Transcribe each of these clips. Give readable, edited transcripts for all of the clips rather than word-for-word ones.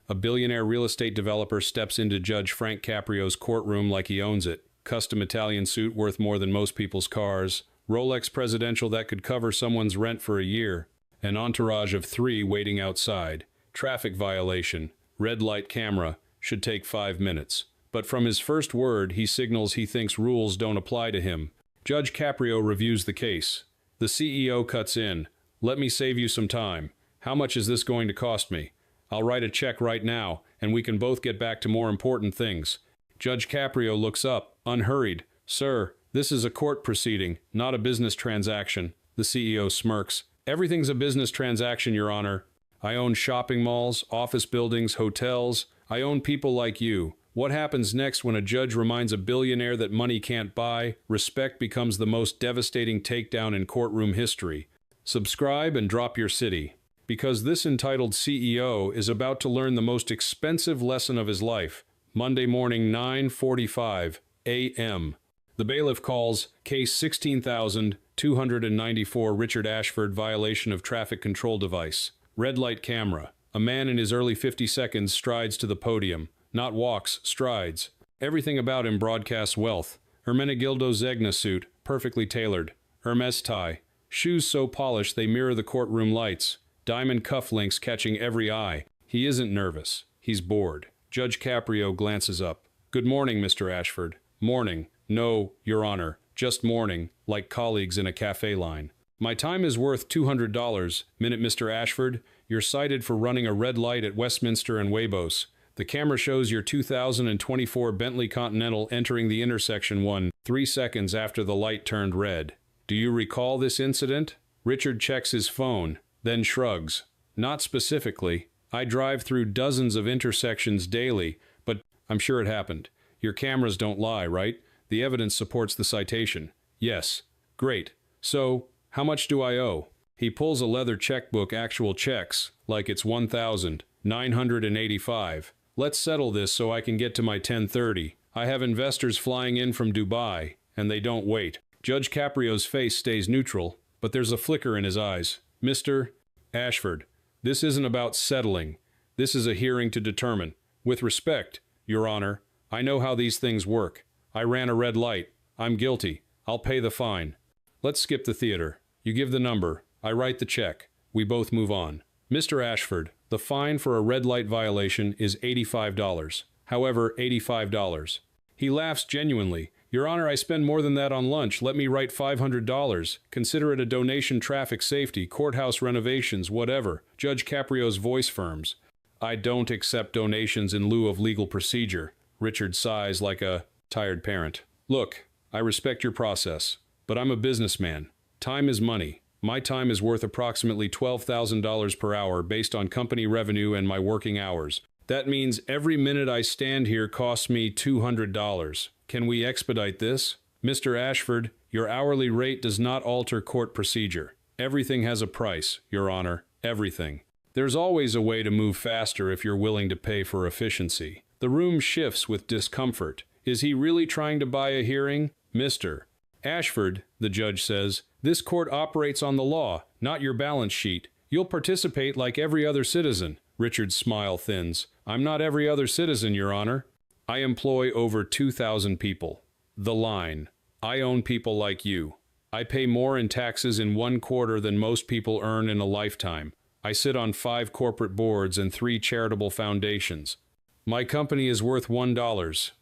A billionaire real estate developer steps into Judge Frank Caprio's courtroom like he owns it. Custom Italian suit worth more than most people's cars. Rolex presidential that could cover someone's rent for a year. An entourage of 3 waiting outside. Traffic violation. Red light camera. Should take 5 minutes. But from his first word, he signals he thinks rules don't apply to him. Judge Caprio reviews the case. The CEO cuts in. Let me save you some time. How much is this going to cost me? I'll write a check right now, and we can both get back to more important things. Judge Caprio looks up, unhurried. Sir, this is a court proceeding, not a business transaction. The CEO smirks. Everything's a business transaction, Your Honor. I own shopping malls, office buildings, hotels. I own people like you. What happens next when a judge reminds a billionaire that money can't buy? Respect becomes the most devastating takedown in courtroom history. Subscribe and drop your city. Because this entitled CEO is about to learn the most expensive lesson of his life. Monday morning, 9:45 a.m. The bailiff calls Case 16,294 Richard Ashford violation of traffic control device. Red light camera. A man in his early 50 strides to the podium. Not walks, strides. Everything about him broadcasts wealth. Hermenegildo Zegna suit, perfectly tailored. Hermes tie. Shoes so polished they mirror the courtroom lights. Diamond cufflinks catching every eye. He isn't nervous. He's bored. Judge Caprio glances up. Good morning, Mr. Ashford. Morning. No, Your Honor. Just morning, like colleagues in a cafe line. My time is worth $200. Minute, Mr. Ashford. You're cited for running a red light at Westminster and Weybos. The camera shows your 2024 Bentley Continental entering the intersection 3 seconds after the light turned red. Do you recall this incident? Richard checks his phone, then shrugs. Not specifically. I drive through dozens of intersections daily, but I'm sure it happened. Your cameras don't lie, right? The evidence supports the citation. Yes. Great. So, how much do I owe? He pulls a leather checkbook, actual checks, like it's $1,985. Let's settle this so I can get to my 1030. I have investors flying in from Dubai, and they don't wait. Judge Caprio's face stays neutral, but there's a flicker in his eyes. Mr. Ashford, this isn't about settling. This is a hearing to determine. With respect, Your Honor, I know how these things work. I ran a red light. I'm guilty. I'll pay the fine. Let's skip the theater. You give the number. I write the check. We both move on. Mr. Ashford, the fine for a red light violation is $85. However, $85. He laughs genuinely. Your Honor, I spend more than that on lunch. Let me write $500. Consider it a donation, traffic safety, courthouse renovations, whatever. Judge Caprio's voice firms. I don't accept donations in lieu of legal procedure. Richard sighs like a tired parent. Look, I respect your process, but I'm a businessman. Time is money. My time is worth approximately $12,000 per hour based on company revenue and my working hours. That means every minute I stand here costs me $200. Can we expedite this? Mr. Ashford, your hourly rate does not alter court procedure. Everything has a price, Your Honor. Everything. There's always a way to move faster if you're willing to pay for efficiency. The room shifts with discomfort. Is he really trying to buy a hearing? Mr. Ashford, the judge says, this court operates on the law, not your balance sheet. You'll participate like every other citizen. Richard's smile thins. I'm not every other citizen, Your Honor. I employ over 2,000 people. The line. I own people like you. I pay more in taxes in 1 quarter than most people earn in a lifetime. I sit on 5 corporate boards and 3 charitable foundations. My company is worth $1.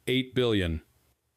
$8 billion.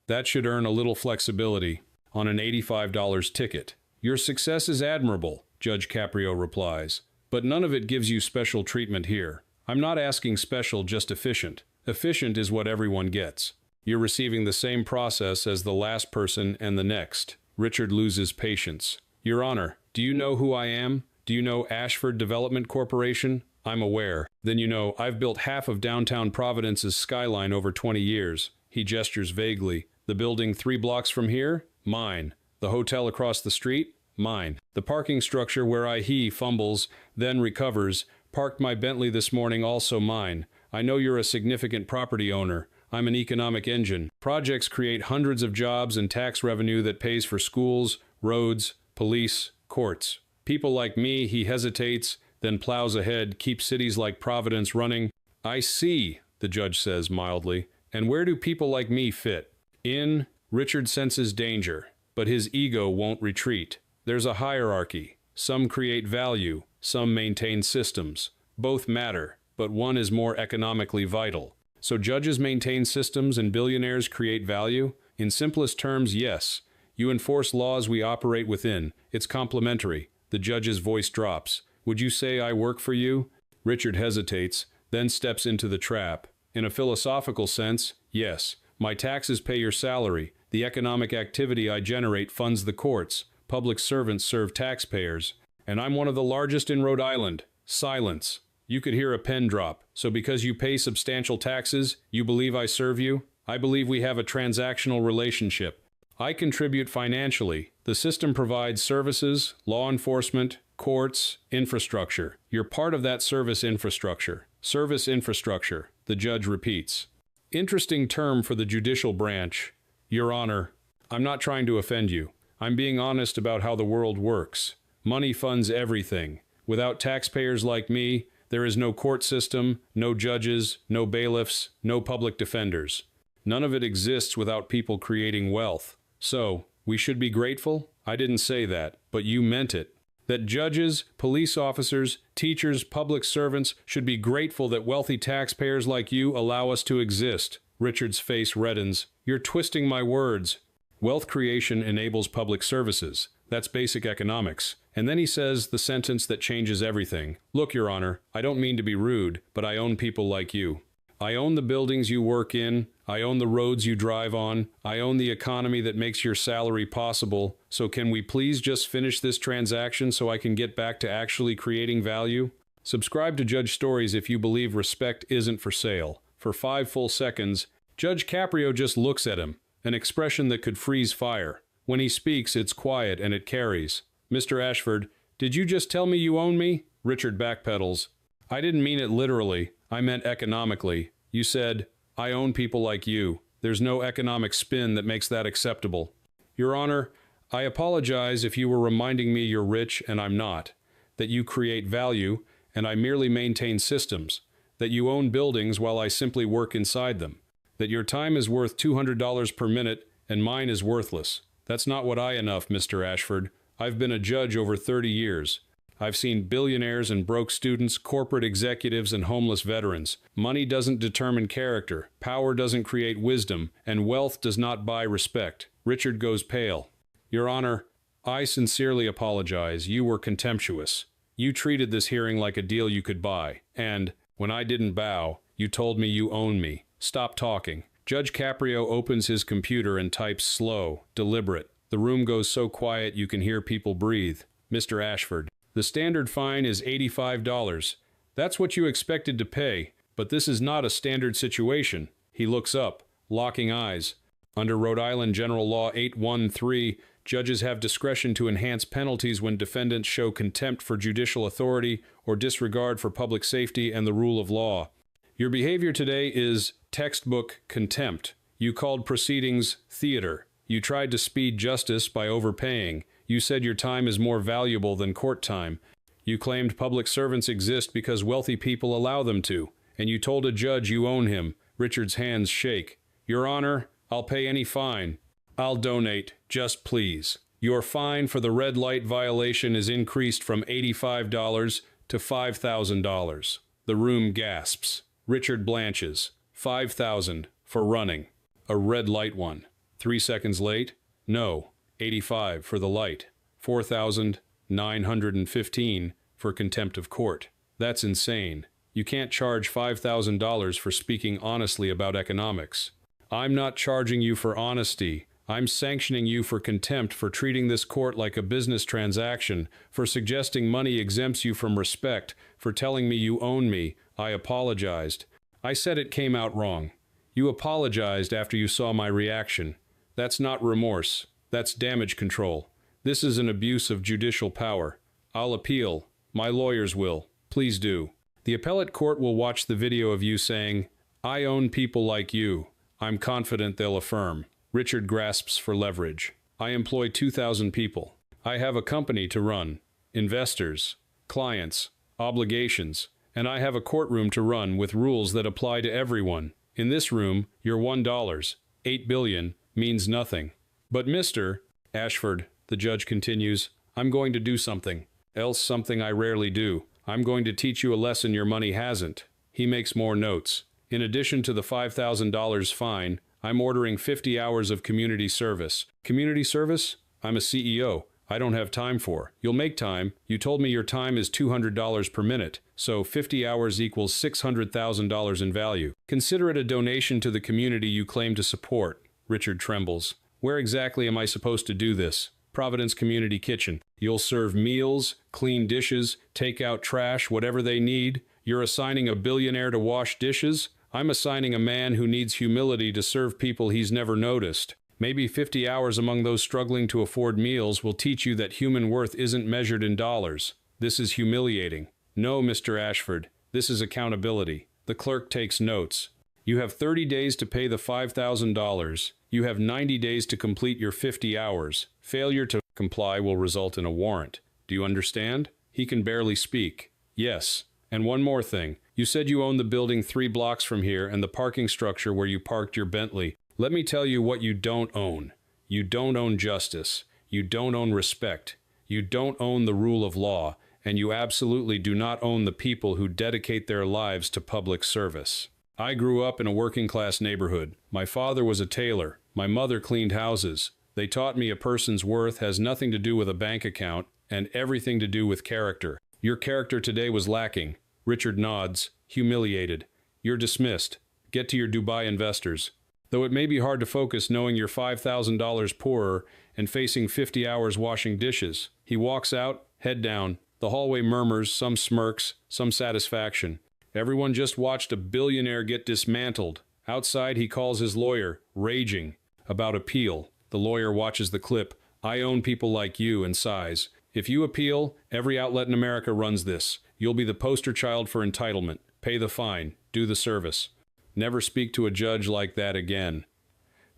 That should earn a little flexibility on an $85 ticket. Your success is admirable, Judge Caprio replies, but none of it gives you special treatment here. I'm not asking special, just efficient. Efficient is what everyone gets. You're receiving the same process as the last person and the next. Richard loses patience. Your Honor, do you know who I am? Do you know Ashford Development Corporation? I'm aware. Then you know I've built half of downtown Providence's skyline over 20 years. He gestures vaguely. The building 3 blocks from here? Mine. The hotel across the street? Mine. The parking structure where he fumbles, then recovers. Parked my Bentley this morning, also mine. I know you're a significant property owner. I'm an economic engine. Projects create hundreds of jobs and tax revenue that pays for schools, roads, police, courts. People like me, he hesitates, then plows ahead, keep cities like Providence running. I see, the judge says mildly. And where do people like me fit? In, Richard senses danger, but his ego won't retreat. There's a hierarchy. Some create value, some maintain systems. Both matter, but one is more economically vital. So judges maintain systems and billionaires create value? In simplest terms, yes. You enforce laws we operate within. It's complementary. The judge's voice drops. Would you say I work for you? Richard hesitates, then steps into the trap. In a philosophical sense, yes. My taxes pay your salary. The economic activity I generate funds the courts. Public servants serve taxpayers. And I'm one of the largest in Rhode Island. Silence. You could hear a pen drop. So because you pay substantial taxes, you believe I serve you? I believe we have a transactional relationship. I contribute financially. The system provides services, law enforcement, courts, infrastructure. You're part of that service infrastructure. Service infrastructure, the judge repeats. Interesting term for the judicial branch. Your Honor, I'm not trying to offend you. I'm being honest about how the world works. Money funds everything. Without taxpayers like me, there is no court system, no judges, no bailiffs, no public defenders. None of it exists without people creating wealth. So, we should be grateful? I didn't say that, but you meant it. That judges, police officers, teachers, public servants should be grateful that wealthy taxpayers like you allow us to exist. Richard's face reddens. You're twisting my words. Wealth creation enables public services. That's basic economics. And then he says the sentence that changes everything. Look, Your Honor, I don't mean to be rude, but I own people like you. I own the buildings you work in. I own the roads you drive on. I own the economy that makes your salary possible. So can we please just finish this transaction so I can get back to actually creating value? Subscribe to Judge Stories if you believe respect isn't for sale. For 5 full seconds, Judge Caprio just looks at him, an expression that could freeze fire. When he speaks, it's quiet and it carries. Mr. Ashford, did you just tell me you own me? Richard backpedals. I didn't mean it literally. I meant economically. You said, I own people like you. There's no economic spin that makes that acceptable. Your Honor, I apologize if you were reminding me you're rich and I'm not. That you create value and I merely maintain systems. That you own buildings while I simply work inside them. That your time is worth $200 per minute and mine is worthless. That's not what I enough, Mr. Ashford. I've been a judge over 30 years. I've seen billionaires and broke students, corporate executives, and homeless veterans. Money doesn't determine character, power doesn't create wisdom, and wealth does not buy respect. Richard goes pale. Your Honor, I sincerely apologize. You were contemptuous. You treated this hearing like a deal you could buy. And, when I didn't bow, you told me you own me. Stop talking. Judge Caprio opens his computer and types slow, deliberate. The room goes so quiet you can hear people breathe. Mr. Ashford. The standard fine is $85. That's what you expected to pay, but this is not a standard situation. He looks up, locking eyes. Under Rhode Island General Law 813, judges have discretion to enhance penalties when defendants show contempt for judicial authority or disregard for public safety and the rule of law. Your behavior today is textbook contempt. You called proceedings theater. You tried to speed justice by overpaying. You said your time is more valuable than court time. You claimed public servants exist because wealthy people allow them to. And you told a judge you own him. Richard's hands shake. Your Honor, I'll pay any fine. I'll donate, just please. Your fine for the red light violation is increased from $85 to $5,000. The room gasps. Richard blanches. $5,000 for running. A red light one. 3 seconds late? No. 85 for the light, 4,915 for contempt of court. That's insane. You can't charge $5,000 for speaking honestly about economics. I'm not charging you for honesty. I'm sanctioning you for contempt for treating this court like a business transaction, for suggesting money exempts you from respect, for telling me you own me. I apologized. I said it came out wrong. You apologized after you saw my reaction. That's not remorse. That's damage control. This is an abuse of judicial power. I'll appeal. My lawyers will. Please do. The appellate court will watch the video of you saying, I own people like you. I'm confident they'll affirm. Richard grasps for leverage. I employ 2,000 people. I have a company to run. Investors. Clients. Obligations. And I have a courtroom to run with rules that apply to everyone. In this room, your $1, 8 billion, means nothing. But Mr. Ashford, the judge continues, I'm going to do something. Else something I rarely do. I'm going to teach you a lesson your money hasn't. He makes more notes. In addition to the $5,000 fine, I'm ordering 50 hours of community service. Community service? I'm a CEO. I don't have time for. You'll make time. You told me your time is $200 per minute, so 50 hours equals $600,000 in value. Consider it a donation to the community you claim to support. Richard trembles. Where exactly am I supposed to do this? Providence Community Kitchen. You'll serve meals, clean dishes, take out trash, whatever they need. You're assigning a billionaire to wash dishes? I'm assigning a man who needs humility to serve people he's never noticed. Maybe 50 hours among those struggling to afford meals will teach you that human worth isn't measured in dollars. This is humiliating. No, Mr. Ashford, this is accountability. The clerk takes notes. You have 30 days to pay the $5,000. You have 90 days to complete your 50 hours. Failure to comply will result in a warrant. Do you understand? He can barely speak. Yes. And one more thing. You said you own the building 3 blocks from here and the parking structure where you parked your Bentley. Let me tell you what you don't own. You don't own justice. You don't own respect. You don't own the rule of law. And you absolutely do not own the people who dedicate their lives to public service. I grew up in a working-class neighborhood. My father was a tailor. My mother cleaned houses. They taught me a person's worth has nothing to do with a bank account and everything to do with character. Your character today was lacking. Richard nods, humiliated. You're dismissed. Get to your Dubai investors. Though it may be hard to focus knowing you're $5,000 poorer and facing 50 hours washing dishes. He walks out, head down. The hallway murmurs, some smirks, some satisfaction. Everyone just watched a billionaire get dismantled. Outside, he calls his lawyer, raging, about appeal. The lawyer watches the clip. I own people like you, and sighs. If you appeal, every outlet in America runs this. You'll be the poster child for entitlement. Pay the fine. Do the service. Never speak to a judge like that again.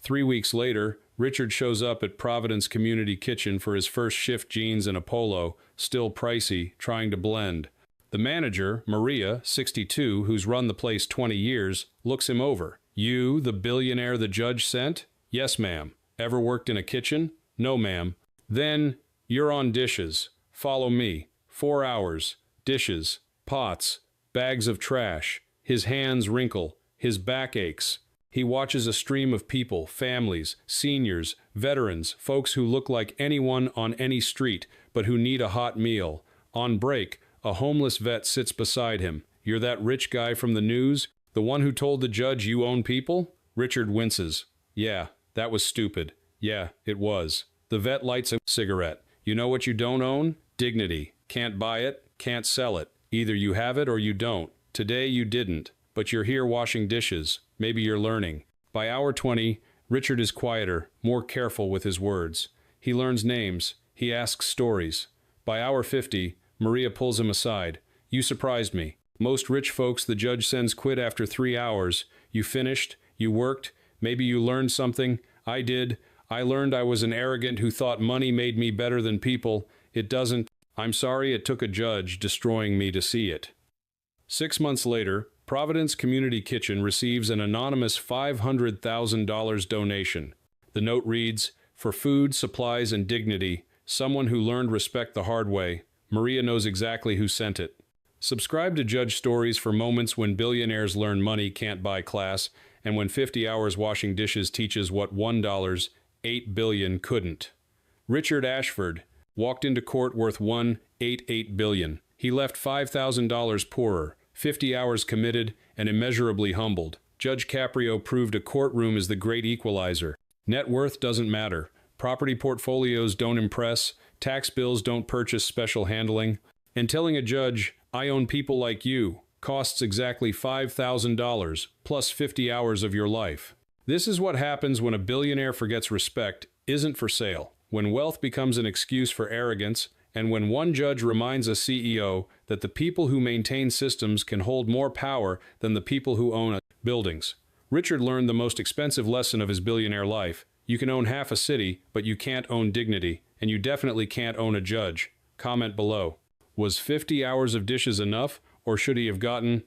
3 weeks later, Richard shows up at Providence Community Kitchen for his first shift jeans and a polo, still pricey, trying to blend. The manager, Maria, 62, who's run the place 20 years, looks him over. You, the billionaire the judge sent? Yes, ma'am. Ever worked in a kitchen? No, ma'am. Then, you're on dishes. Follow me. 4 hours. Dishes. Pots. Bags of trash. His hands wrinkle. His back aches. He watches a stream of people, families, seniors, veterans, folks who look like anyone on any street, but who need a hot meal. On break, a homeless vet sits beside him. You're that rich guy from the news? The one who told the judge you own people? Richard winces. Yeah, that was stupid. Yeah, it was. The vet lights a cigarette. You know what you don't own? Dignity. Can't buy it, can't sell it. Either you have it or you don't. Today you didn't. But you're here washing dishes. Maybe you're learning. By hour 20, Richard is quieter, more careful with his words. He learns names. He asks stories. By hour 50, Maria pulls him aside. You surprised me. Most rich folks the judge sends quit after 3 hours. You finished. You worked. Maybe you learned something. I did. I learned I was an arrogant who thought money made me better than people. It doesn't. I'm sorry it took a judge destroying me to see it. 6 months later, Providence Community Kitchen receives an anonymous $500,000 donation. The note reads, for food, supplies, and dignity, someone who learned respect the hard way. Maria knows exactly who sent it. Subscribe to Judge Stories for moments when billionaires learn money can't buy class, and when 50 hours washing dishes teaches what $1, 8 billion couldn't. Richard Ashford walked into court worth $1.88 billion. He left $5,000 poorer. 50 hours committed, and immeasurably humbled. Judge Caprio proved a courtroom is the great equalizer. Net worth doesn't matter. Property portfolios don't impress. Tax bills don't purchase special handling. And telling a judge, I own people like you, costs exactly $5,000 plus 50 hours of your life. This is what happens when a billionaire forgets respect isn't for sale. When wealth becomes an excuse for arrogance, and when one judge reminds a CEO that the people who maintain systems can hold more power than the people who own buildings. Richard learned the most expensive lesson of his billionaire life. You can own half a city, but you can't own dignity, and you definitely can't own a judge. Comment below. Was 50 hours of dishes enough, Or should he have gotten